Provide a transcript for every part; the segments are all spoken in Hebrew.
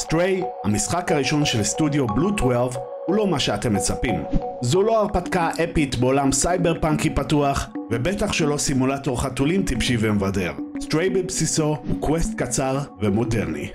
Stray, המשחק הראשון של סטודיו בלו 12, הוא לא מה שאתם מצפים. זו לא הרפתקה אפית בעולם סייבר פאנקי פתוח, ובטח שלא סימולטור חתולים טיפשי ומבדר. Stray בבסיסו הוא קווסט קצר ומודרני.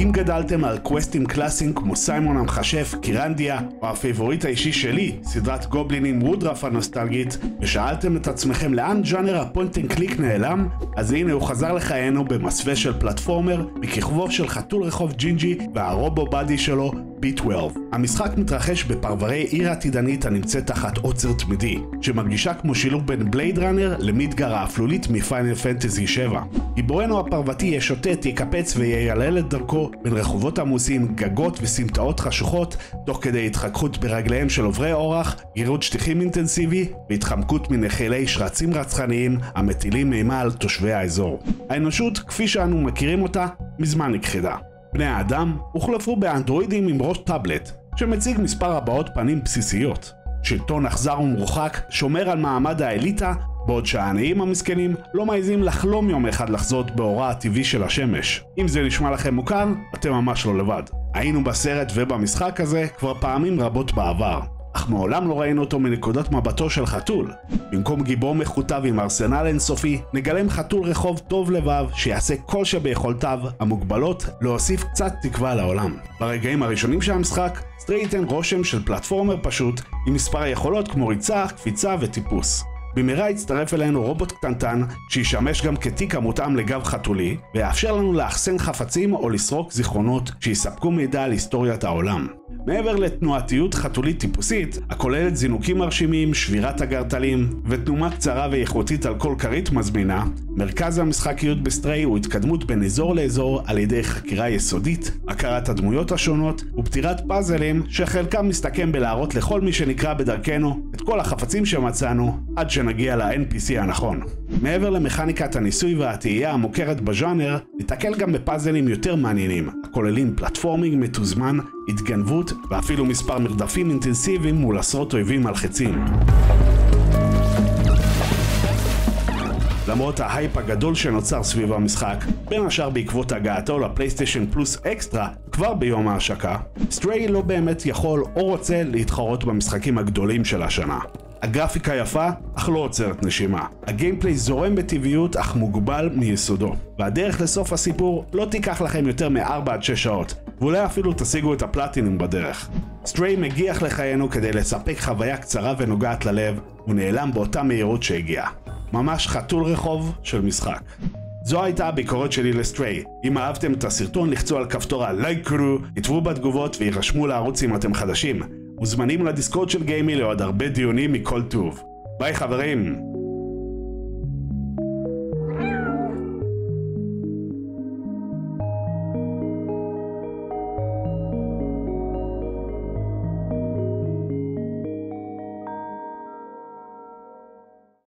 אם גדלתם על קווסטים קלאסיים כמו סיימון המכשף, קירנדיה, או הפייבוריט האישי שלי, סדרת גובלינים וודרף הנוסטלגית, ושאלתם את עצמכם לאן ג'אנר הפוינט אנד קליק נעלם, אז הנה הוא חזר לחיינו במסווה של פלטפורמר, בכיכובו של חתול רחוב ג'ינג'י והרובו בדי שלו, B12. המשחק מתרחש בפרברי עיר עתידנית הנמצאת תחת עוצר תמידי, שמרגישה כמו שילוב בין בלייד ראנר למידגר האפלולית מפיינל פנטזי 7. גיבורנו הפרוותי ישוטט, יקפץ וייילל את דרכו בין רחובות עמוסים, גגות וסמטאות חשוכות, תוך כדי התחככות ברגליהם של עוברי אורח, גירות שטיחים אינטנסיבי והתחמקות מנחילי שרצים רצחניים המטילים אימה על תושבי האזור. האנושות, כפי שאנו מכירים אותה, מזמן נכחדה. בני האדם הוחלפו באנדרואידים עם ראש טאבלט, שמציג מספר הבעות פנים בסיסיות. שלטון אכזר ומרוחק שומר על מעמד האליטה, בעוד שהעניים המסכנים לא מעיזים לחלום יום אחד לחזות באורה הטבעי של השמש. אם זה נשמע לכם מוכר, אתם ממש לא לבד. היינו בסרט ובמשחק הזה כבר פעמים רבות בעבר, אך מעולם לא ראינו אותו מנקודת מבטו של חתול. במקום גיבור מחוטב עם ארסנל אינסופי, נגלם חתול רחוב טוב לבב שיעשה כל שביכולתיו המוגבלות להוסיף קצת תקווה לעולם. ברגעים הראשונים של המשחק, סטריי ייתן רושם של פלטפורמר פשוט עם מספר יכולות כמו ריצה, קפיצה וטיפוס. במהרה יצטרף אלינו רובוט קטנטן שישמש גם כתיק המותאם לגב חתולי, ויאפשר לנו לאחסן חפצים או לסרוק זיכרונות שיספקו מידע על היסטוריית העולם. מעבר לתנועתיות חתולית טיפוסית, הכוללת זינוקים מרשימים, שבירת הגרטלים ותנומה קצרה ואיכותית על כל כרית מזמינה, מרכז המשחקיות בסטריי הוא התקדמות בין אזור לאזור על ידי חקירה יסודית, הכרת הדמויות השונות ופתירת פאזלים שחלקם מסתכם בלהראות לכל מי שנקרא בדרכנו את כל החפצים שמצאנו עד שנגיע ל-NPC הנכון. מעבר למכניקת הניסוי והתהייה המוכרת בז'אנר, ניתקל גם בפאזלים יותר מעניינים, הכוללים פלטפורמינג מתוזמן, התגנבות ואפילו מספר מרדפים אינטנסיביים מול עשרות אויבים מלחיצים. למרות ההייפ הגדול שנוצר סביב המשחק, בין השאר בעקבות הגעתו לפלייסטיישן פלוס אקסטרה כבר ביום ההשקה, סטריי לא באמת יכול או רוצה להתחרות במשחקים הגדולים של השנה. הגרפיקה יפה, אך לא עוצרת נשימה. הגיימפליי זורם בטבעיות, אך מוגבל מיסודו. והדרך לסוף הסיפור לא תיקח לכם יותר מ4 עד 6 שעות, ואולי אפילו תשיגו את הפלטינום בדרך. סטריי מגיח לחיינו כדי לספק חוויה קצרה ונוגעת ללב, ונעלם באותה מהירות שהגיע. ממש חתול רחוב של משחק. זו הייתה הביקורת שלי לסטריי. אם אהבתם את הסרטון, לחצו על כפתור הלייק קרו, יתבו בתגובות וירשמו לערוץ אם אתם חדשים. מוזמנים לדיסקורד של גיימי לעוד הרבה דיונים מכל טוב. ביי חברים!